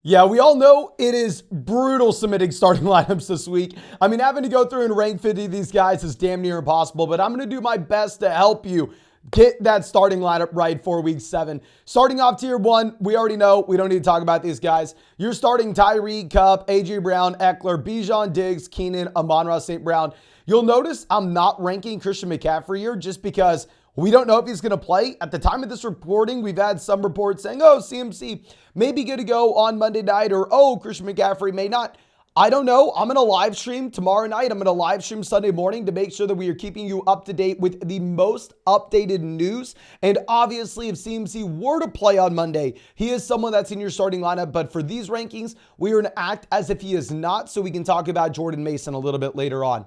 Yeah, we all know it is brutal submitting starting lineups this week. I mean, having to go through and rank 50 of these guys is damn near impossible, but I'm going to do my best to help you get that starting lineup right for week 7. Starting off tier 1, we already know. We don't need to talk about these guys. You're starting Tyreek, Kupp, A.J. Brown, Eckler, Bijan, Diggs, Keenan, Amon-Ra St. Brown. You'll notice I'm not ranking Christian McCaffrey here just because we don't know if he's going to play. At the time of this reporting, we've had some reports saying, oh, CMC may be good to go on Monday night, or, oh, Christian McCaffrey may not. I don't know. I'm going to live stream tomorrow night. I'm going to live stream Sunday morning to make sure that we are keeping you up to date with the most updated news. And obviously, if CMC were to play on Monday, he is someone that's in your starting lineup. But for these rankings, we are going to act as if he is not, so we can talk about Jordan Mason a little bit later on.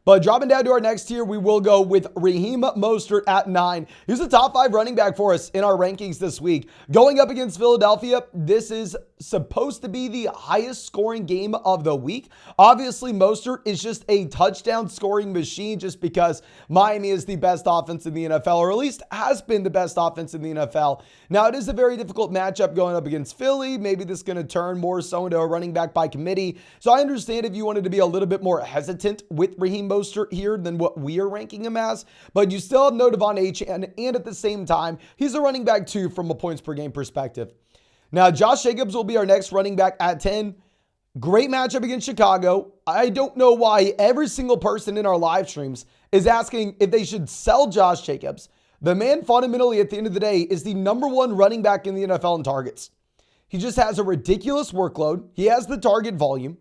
But dropping down to our next tier, we will go with Raheem Mostert at 9. He's the top 5 running back for us in our rankings this week. Going up against Philadelphia, this is supposed to be the highest scoring game of the week. Obviously, Mostert is just a touchdown scoring machine just because Miami is the best offense in the NFL, or at least has been the best offense in the NFL. Now, it is a very difficult matchup going up against Philly. Maybe this is going to turn more so into a running back by committee. So I understand if you wanted to be a little bit more hesitant with Raheem Mostert here than what we are ranking him as, but you still have no Devon Achane, and at the same time, he's a running back too from a points per game perspective. Now, Josh Jacobs will be our next running back at 10. Great matchup against Chicago. I don't know why every single person in our live streams is asking if they should sell Josh Jacobs. The man fundamentally at the end of the day is the number 1 running back in the NFL in targets. He just has a ridiculous workload. He has the target volume,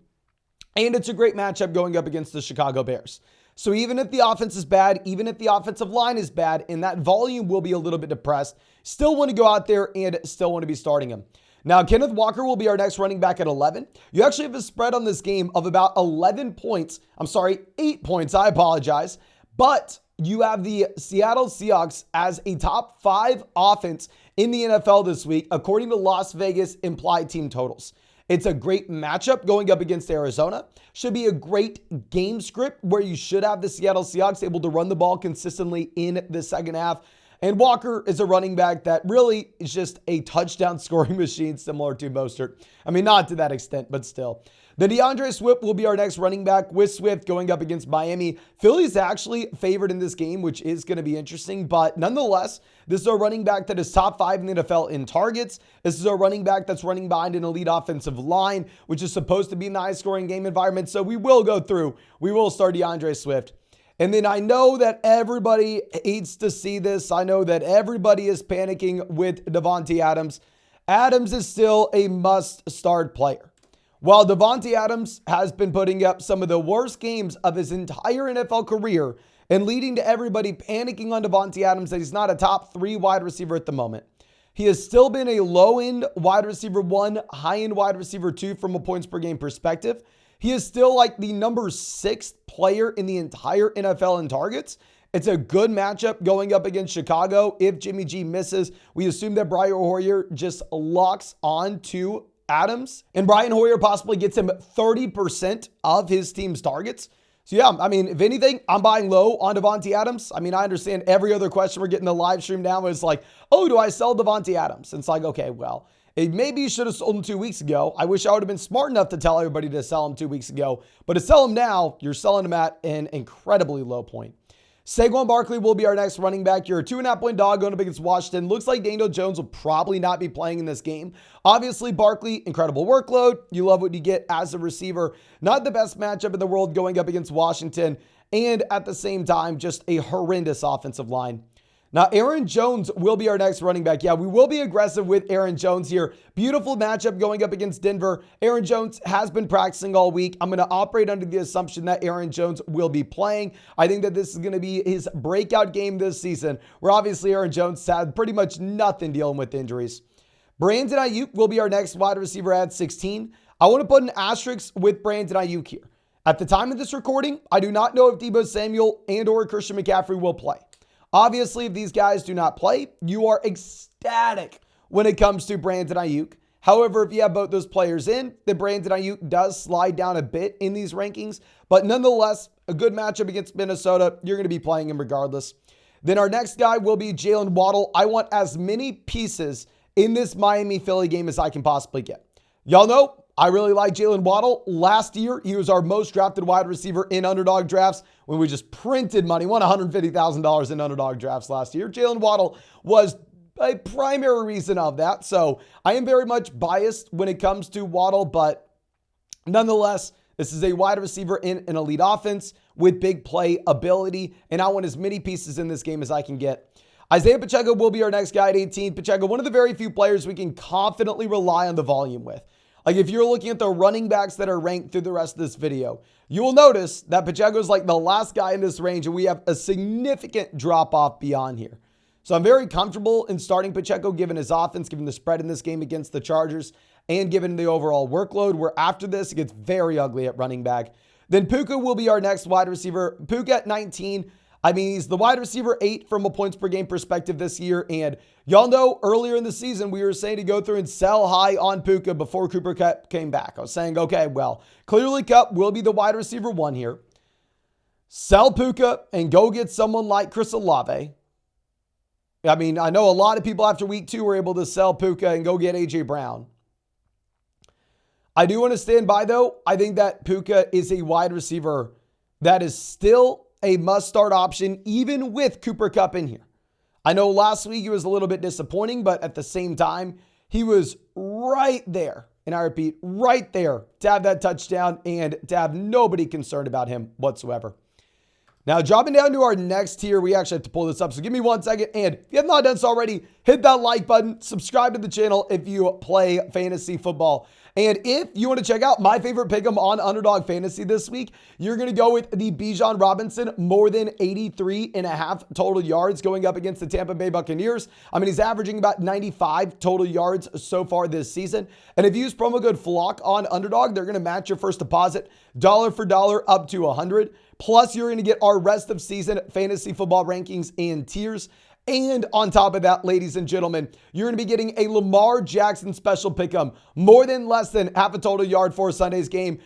and it's a great matchup going up against the Chicago Bears. So even if the offense is bad, even if the offensive line is bad, and that volume will be a little bit depressed, still want to go out there and still want to be starting him. Now, Kenneth Walker will be our next running back at 11. You actually have a spread on this game of about 11 points. I'm sorry, 8 points. I apologize. But you have the Seattle Seahawks as a top 5 offense in the NFL this week, according to Las Vegas implied team totals. It's a great matchup going up against Arizona. Should be a great game script where you should have the Seattle Seahawks able to run the ball consistently in the second half. And Walker is a running back that really is just a touchdown scoring machine similar to Mostert. I mean, not to that extent, but still. The DeAndre Swift will be our next running back, with Swift going up against Miami. Philly's actually favored in this game, which is going to be interesting. But nonetheless, this is a running back that is top 5 in the NFL in targets. This is a running back that's running behind an elite offensive line, which is supposed to be a high scoring game environment. So we will go through. We will start DeAndre Swift. And then I know that everybody hates to see this. I know that everybody is panicking with Davante Adams. Adams is still a must-start player. While Davante Adams has been putting up some of the worst games of his entire NFL career and leading to everybody panicking on Davante Adams that he's not a top 3 wide receiver at the moment, he has still been a low-end wide receiver 1, high-end wide receiver 2 from a points per game perspective. He is still like the number 6th player in the entire NFL in targets. It's a good matchup going up against Chicago. If Jimmy G misses, we assume that Brian Hoyer just locks on to Adams, and Brian Hoyer possibly gets him 30% of his team's targets. So yeah, I mean, if anything, I'm buying low on Davante Adams. I mean, I understand every other question we're getting the live stream now is like, oh, do I sell Davante Adams? And it's like, okay, well, maybe you should have sold him 2 weeks ago. I wish I would have been smart enough to tell everybody to sell him 2 weeks ago. But to sell him now, you're selling him at an incredibly low point. Saquon Barkley will be our next running back. You're a 2.5-point dog going up against Washington. Looks like Daniel Jones will probably not be playing in this game. Obviously, Barkley, incredible workload. You love what you get as a receiver. Not the best matchup in the world going up against Washington. And at the same time, just a horrendous offensive line. Now, Aaron Jones will be our next running back. Yeah, we will be aggressive with Aaron Jones here. Beautiful matchup going up against Denver. Aaron Jones has been practicing all week. I'm going to operate under the assumption that Aaron Jones will be playing. I think that this is going to be his breakout game this season, where obviously Aaron Jones had pretty much nothing dealing with injuries. Brandon Ayuk will be our next wide receiver at 16. I want to put an asterisk with Brandon Ayuk here. At the time of this recording, I do not know if Deebo Samuel and or Christian McCaffrey will play. Obviously, if these guys do not play, you are ecstatic when it comes to Brandon Ayuk. However, if you have both those players in, then Brandon Ayuk does slide down a bit in these rankings. But nonetheless, a good matchup against Minnesota. You're going to be playing him regardless. Then our next guy will be Jalen Waddle. I want as many pieces in this Miami-Philly game as I can possibly get. Y'all know I really like Jalen Waddle. Last year, he was our most drafted wide receiver in underdog drafts when we just printed money, won $150,000 in underdog drafts last year. Jalen Waddle was a primary reason of that. So I am very much biased when it comes to Waddle, but nonetheless, this is a wide receiver in an elite offense with big play ability, and I want as many pieces in this game as I can get. Isaiah Pacheco will be our next guy at 18. Pacheco, one of the very few players we can confidently rely on the volume with. Like if you're looking at the running backs that are ranked through the rest of this video, you will notice that Pacheco is like the last guy in this range, and we have a significant drop off beyond here. So I'm very comfortable in starting Pacheco given his offense, given the spread in this game against the Chargers, and given the overall workload, where after this, it gets very ugly at running back. Then Puka will be our next wide receiver. Puka at 19. I mean, he's the wide receiver 8 from a points per game perspective this year. And y'all know earlier in the season, we were saying to go through and sell high on Puka before Cooper Kupp came back. I was saying, okay, well, clearly Kupp will be the wide receiver 1 here. Sell Puka and go get someone like Chris Olave. I mean, I know a lot of people after week 2 were able to sell Puka and go get A.J. Brown. I do want to stand by, though. I think that Puka is a wide receiver that is still a must-start option, even with Cooper Kupp in here. I know last week he was a little bit disappointing, but at the same time, he was right there, and I repeat, right there to have that touchdown and to have nobody concerned about him whatsoever. Now, dropping down to our next tier, we actually have to pull this up, so give me 1 second. And if you have not done so already, hit that like button, subscribe to the channel if you play fantasy football. And if you want to check out my favorite pick'em on Underdog Fantasy this week, you're going to go with the Bijan Robinson, more than 83.5 total yards going up against the Tampa Bay Buccaneers. I mean, he's averaging about 95 total yards so far this season. And if you use promo code FLOCK on Underdog, they're going to match your first deposit dollar for dollar up to 100. Plus, you're going to get our rest of season fantasy football rankings and tiers. And on top of that, ladies and gentlemen, you're going to be getting a Lamar Jackson special pick'em, more than less than half a total yard for Sunday's game.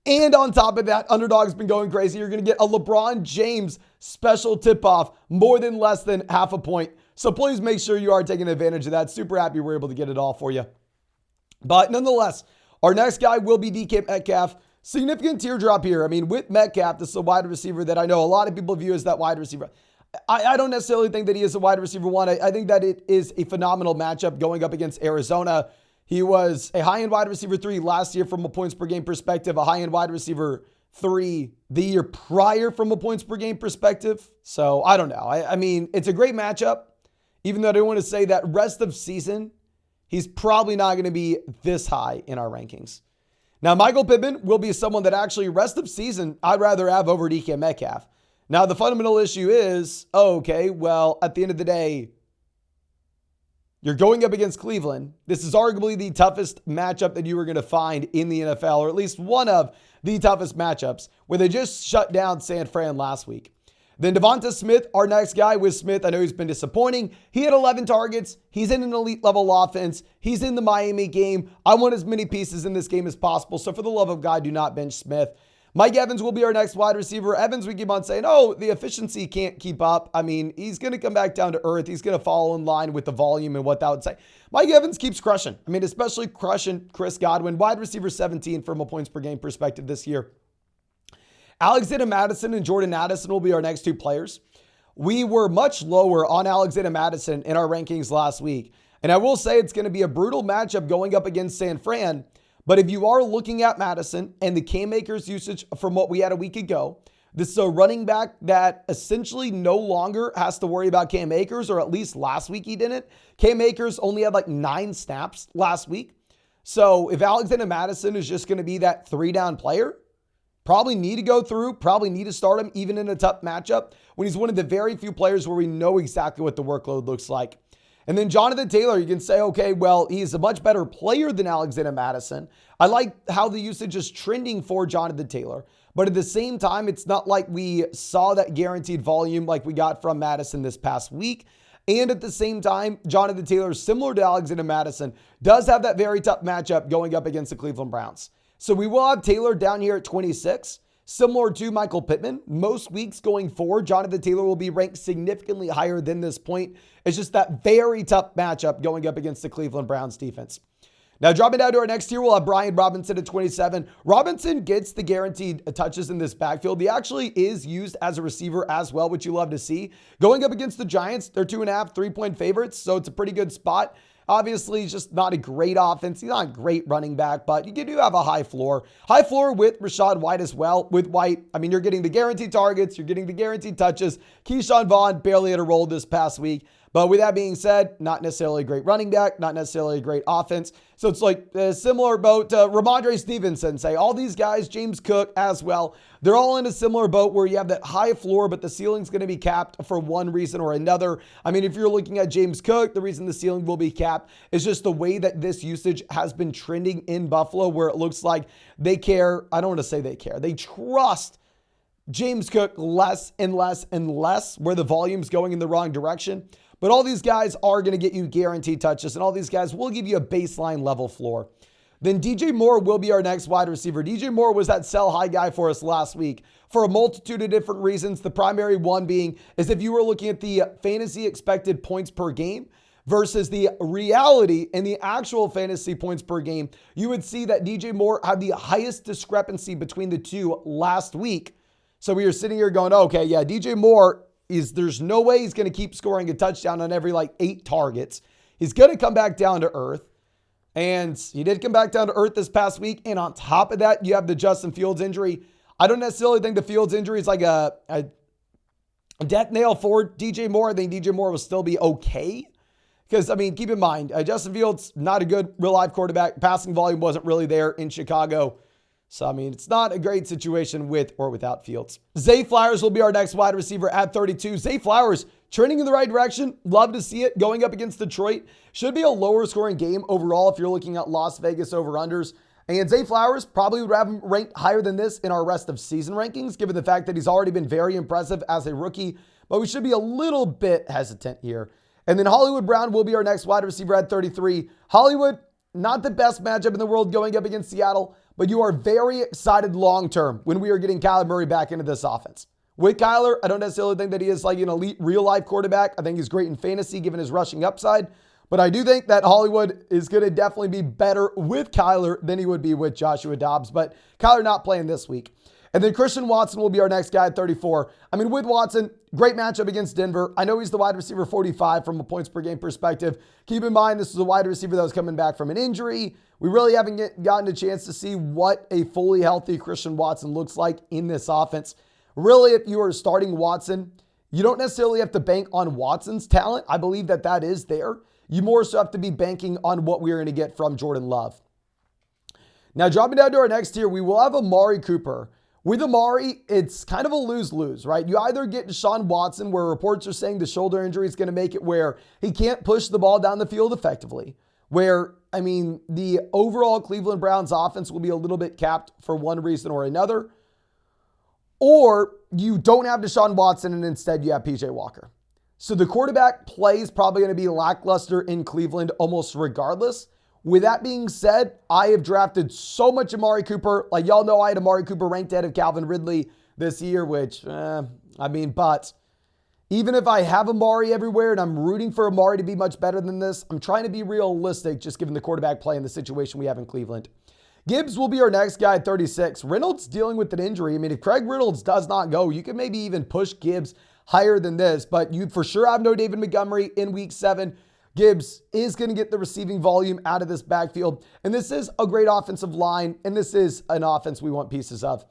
And on top of that, Underdog's been going crazy. You're going to get a LeBron James special tip-off, more than less than half a point. So please make sure you are taking advantage of that. Super happy we're able to get it all for you. But nonetheless, our next guy will be DK Metcalf. Significant teardrop here. I mean, with Metcalf, this is a wide receiver that I know a lot of people view as that wide receiver. I don't necessarily think that he is a wide receiver 1. I think that it is a phenomenal matchup going up against Arizona. He was a high-end wide receiver 3 last year from a points per game perspective, a high-end wide receiver 3 the year prior from a points per game perspective. So I don't know. I mean, it's a great matchup, even though I don't want to say that rest of season, he's probably not going to be this high in our rankings. Now, Michael Pittman will be someone that actually rest of season I'd rather have over DK Metcalf. Now, the fundamental issue is, okay, well, at the end of the day, you're going up against Cleveland. This is arguably the toughest matchup that you are going to find in the NFL, or at least one of the toughest matchups, where they just shut down San Fran last week. Then Devonta Smith, our next guy with Smith. I know he's been disappointing. He had 11 targets. He's in an elite level offense. He's in the Miami game. I want as many pieces in this game as possible. So for the love of God, do not bench Smith. Mike Evans will be our next wide receiver. Evans, we keep on saying, oh, the efficiency can't keep up. I mean, he's going to come back down to earth. He's going to fall in line with the volume and what that would say. Mike Evans keeps crushing. I mean, especially crushing Chris Godwin, wide receiver 17 from a points per game perspective this year. Alexander Mattison and Jordan Addison will be our next 2 players. We were much lower on Alexander Mattison in our rankings last week. And I will say it's going to be a brutal matchup going up against San Fran. But if you are looking at Madison and the Cam Akers usage from what we had a week ago, this is a running back that essentially no longer has to worry about Cam Akers, or at least last week he didn't. Cam Akers only had like 9 snaps last week. So if Alexander Mattison is just going to be that 3-down player, probably need to go through, probably need to start him even in a tough matchup when he's one of the very few players where we know exactly what the workload looks like. And then Jonathan Taylor, you can say, okay, well, he's a much better player than Alexander Mattison. I like how the usage is trending for Jonathan Taylor. But at the same time, it's not like we saw that guaranteed volume like we got from Madison this past week. And at the same time, Jonathan Taylor, similar to Alexander Mattison, does have that very tough matchup going up against the Cleveland Browns. So we will have Taylor down here at 26. Similar to Michael Pittman, most weeks going forward, Jonathan Taylor will be ranked significantly higher than this point. It's just that very tough matchup going up against the Cleveland Browns defense. Now, dropping down to our next tier, we'll have Brian Robinson at 27. Robinson gets the guaranteed touches in this backfield. He actually is used as a receiver as well, which you love to see. Going up against the Giants, they're 2.5, 3-point favorites, so it's a pretty good spot. Obviously, he's just not a great offense. He's not a great running back, but you do have a high floor. High floor with Rachaad White as well. With White, I mean, you're getting the guaranteed targets. You're getting the guaranteed touches. Keyshawn Vaughn barely had a role this past week. But with that being said, not necessarily a great running back, not necessarily a great offense. So it's like a similar boat to Ramondre Stevenson, say. All these guys, James Cook as well, they're all in a similar boat where you have that high floor, but the ceiling's going to be capped for one reason or another. I mean, if you're looking at James Cook, the reason the ceiling will be capped is just the way that this usage has been trending in Buffalo, where it looks like they care. I don't want to say they care. They trust James Cook less and less and less, where the volume's going in the wrong direction. But all these guys are going to get you guaranteed touches, and all these guys will give you a baseline level floor. Then DJ Moore will be our next wide receiver. DJ Moore was that sell high guy for us last week for a multitude of different reasons. The primary one being is if you were looking at the fantasy expected points per game versus the reality and the actual fantasy points per game, you would see that DJ Moore had the highest discrepancy between the two last week. So we were sitting here going, okay, yeah, DJ Moore there's no way he's going to keep scoring a touchdown on every 8 targets. He's going to come back down to earth. And he did come back down to earth this past week. And on top of that, you have the Justin Fields injury. I don't necessarily think the Fields injury is like a death nail for DJ Moore. I think DJ Moore will still be okay. Because, I mean, keep in mind, Justin Fields, not a good real-life quarterback. Passing volume wasn't really there in Chicago. So, I mean, it's not a great situation with or without Fields. Zay Flowers will be our next wide receiver at 32. Zay Flowers trending in the right direction. Love to see it. Going up against Detroit. Should be a lower scoring game overall if you're looking at Las Vegas over-unders. And Zay Flowers probably would have him ranked higher than this in our rest of season rankings, given the fact that he's already been very impressive as a rookie. But we should be a little bit hesitant here. And then Hollywood Brown will be our next wide receiver at 33. Hollywood, not the best matchup in the world going up against Seattle, but you are very excited long-term when we are getting Kyler Murray back into this offense. With Kyler, I don't necessarily think that he is like an elite real-life quarterback. I think he's great in fantasy given his rushing upside. But I do think that Hollywood is going to definitely be better with Kyler than he would be with Joshua Dobbs. But Kyler not playing this week. And then Christian Watson will be our next guy at 34. I mean, with Watson, great matchup against Denver. I know he's the wide receiver 45 from a points per game perspective. Keep in mind, this is a wide receiver that was coming back from an injury. We really haven't gotten a chance to see what a fully healthy Christian Watson looks like in this offense. Really, if you are starting Watson, you don't necessarily have to bank on Watson's talent. I believe that that is there. You more so have to be banking on what we're going to get from Jordan Love. Now, dropping down to our next tier, we will have Amari Cooper. With Amari, it's kind of a lose-lose, right? You either get Deshaun Watson, where reports are saying the shoulder injury is going to make it where he can't push the ball down the field effectively. Where, I mean, the overall Cleveland Browns offense will be a little bit capped for one reason or another. Or you don't have Deshaun Watson and instead you have PJ Walker. So the quarterback play is probably going to be lackluster in Cleveland almost regardless. With that being said, I have drafted so much Amari Cooper. Like y'all know, I had Amari Cooper ranked ahead of Calvin Ridley this year, which, but even if I have Amari everywhere and I'm rooting for Amari to be much better than this, I'm trying to be realistic just given the quarterback play and the situation we have in Cleveland. Gibbs will be our next guy at 36. Reynolds dealing with an injury. I mean, if Craig Reynolds does not go, you could maybe even push Gibbs higher than this, but you for sure have no David Montgomery in week 7. Gibbs is going to get the receiving volume out of this backfield. And this is a great offensive line, and this is an offense we want pieces of.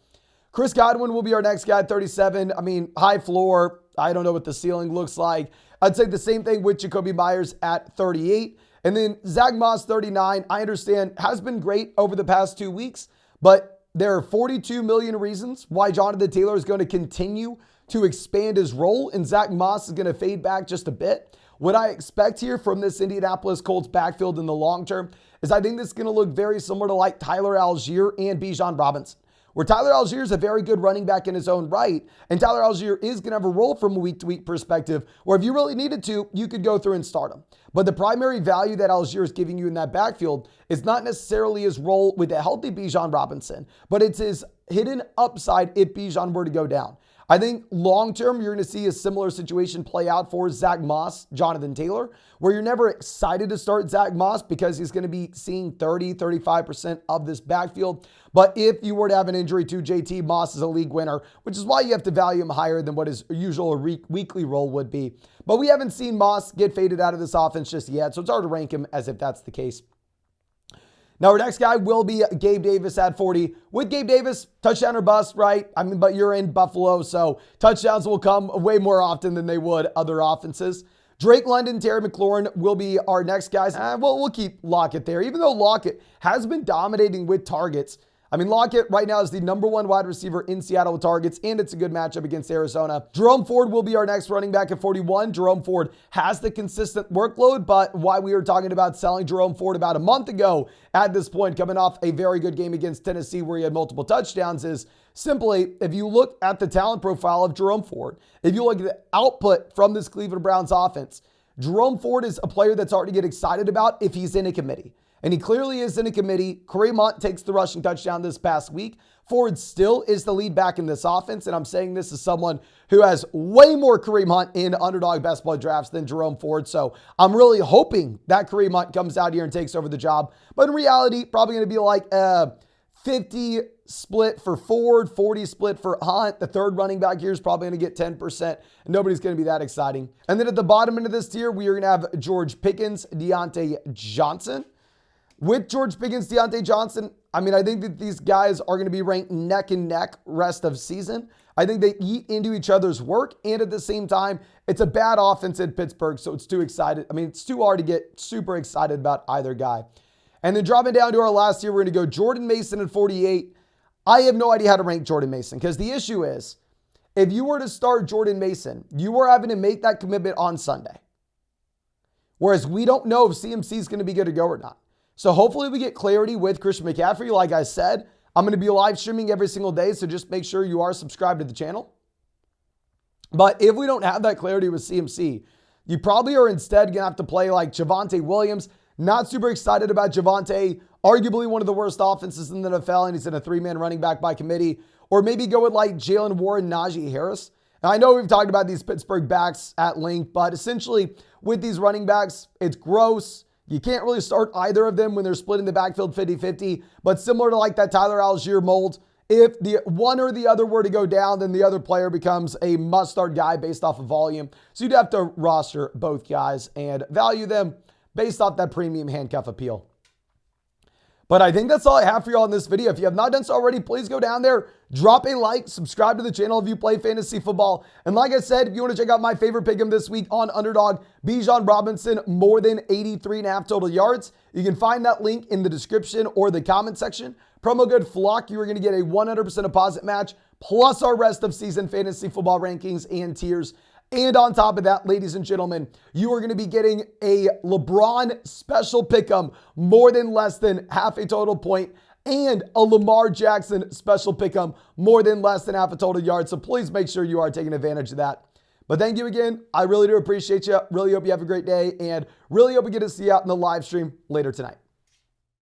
Chris Godwin will be our next guy at 37. I mean, high floor. I don't know what the ceiling looks like. I'd say the same thing with Jacoby Myers at 38. And then Zach Moss, 39. I understand has been great over the past 2 weeks, but there are 42 million reasons why Jonathan Taylor is going to continue to expand his role, and Zach Moss is going to fade back just a bit. What I expect here from this Indianapolis Colts backfield in the long term is I think this is going to look very similar to like Tyler Algier and Bijan Robinson, where Tyler Algier is a very good running back in his own right, and Tyler Algier is going to have a role from a week-to-week perspective, where if you really needed to, you could go through and start him. But the primary value that Algier is giving you in that backfield is not necessarily his role with a healthy Bijan Robinson, but it's his hidden upside if Bijan were to go down. I think long-term, you're going to see a similar situation play out for Zach Moss, Jonathan Taylor, where you're never excited to start Zach Moss because he's going to be seeing 30, 35% of this backfield. But if you were to have an injury to JT, Moss is a league winner, which is why you have to value him higher than what his usual weekly role would be. But we haven't seen Moss get faded out of this offense just yet, so it's hard to rank him as if that's the case. Now, our next guy will be Gabe Davis at 40. With Gabe Davis, touchdown or bust, right? I mean, but you're in Buffalo, so touchdowns will come way more often than they would other offenses. Drake London, Terry McLaurin will be our next guys. We'll keep Lockett there, even though Lockett has been dominating with targets. I mean, Lockett right now is the #1 wide receiver in Seattle with targets, and it's a good matchup against Arizona. Jerome Ford will be our next running back at 41. Jerome Ford has the consistent workload, but why we were talking about selling Jerome Ford about a month ago at this point, coming off a very good game against Tennessee where he had multiple touchdowns, is simply, if you look at the talent profile of Jerome Ford, if you look at the output from this Cleveland Browns offense, Jerome Ford is a player that's hard to get excited about if he's in a committee. And he clearly is in a committee. Kareem Hunt takes the rushing touchdown this past week. Ford still is the lead back in this offense. And I'm saying this as someone who has way more Kareem Hunt in Underdog Best Ball drafts than Jerome Ford. So I'm really hoping that Kareem Hunt comes out here and takes over the job. But in reality, probably going to be like a 50 split for Ford, 40 split for Hunt. The third running back here is probably going to get 10%. And nobody's going to be that exciting. And then at the bottom end of this tier, we are going to have George Pickens, Deontay Johnson. With George Pickens, Deontay Johnson, I mean, I think that these guys are going to be ranked neck and neck rest of season. I think they eat into each other's work, and at the same time, it's a bad offense in Pittsburgh, so it's too hard to get super excited about either guy. And then dropping down to our last tier, we're going to go Jordan Mason at 48. I have no idea how to rank Jordan Mason because the issue is, if you were to start Jordan Mason, you were having to make that commitment on Sunday. Whereas we don't know if CMC is going to be good to go or not. So hopefully we get clarity with Christian McCaffrey. Like I said, I'm going to be live streaming every single day, so just make sure you are subscribed to the channel. But if we don't have that clarity with CMC, you probably are instead going to have to play like Javonte Williams. Not super excited about Javonte. Arguably one of the worst offenses in the NFL, and he's in a 3-man running back by committee. Or maybe go with like Jalen Warren, Najee Harris. Now, I know we've talked about these Pittsburgh backs at length, but essentially with these running backs, it's gross. You can't really start either of them when they're splitting the backfield 50-50, but similar to like that Tyler Algier mold, if the one or the other were to go down, then the other player becomes a must-start guy based off of volume. So you'd have to roster both guys and value them based off that premium handcuff appeal. But I think that's all I have for you all in this video. If you have not done so already, please go down there, drop a like, subscribe to the channel if you play fantasy football. And like I said, if you want to check out my favorite pick'em this week on Underdog, Bijan Robinson, more than 83.5 total yards. You can find that link in the description or the comment section. Promo code FLOCK, you are going to get a 100% deposit match, plus our rest of season fantasy football rankings and tiers. And on top of that, ladies and gentlemen, you are going to be getting a LeBron special pick'em, more than less than half a total point, and a Lamar Jackson special pick'em, more than less than half a total yard. So please make sure you are taking advantage of that. But thank you again. I really do appreciate you. Really hope you have a great day, and really hope we get to see you out in the live stream later tonight.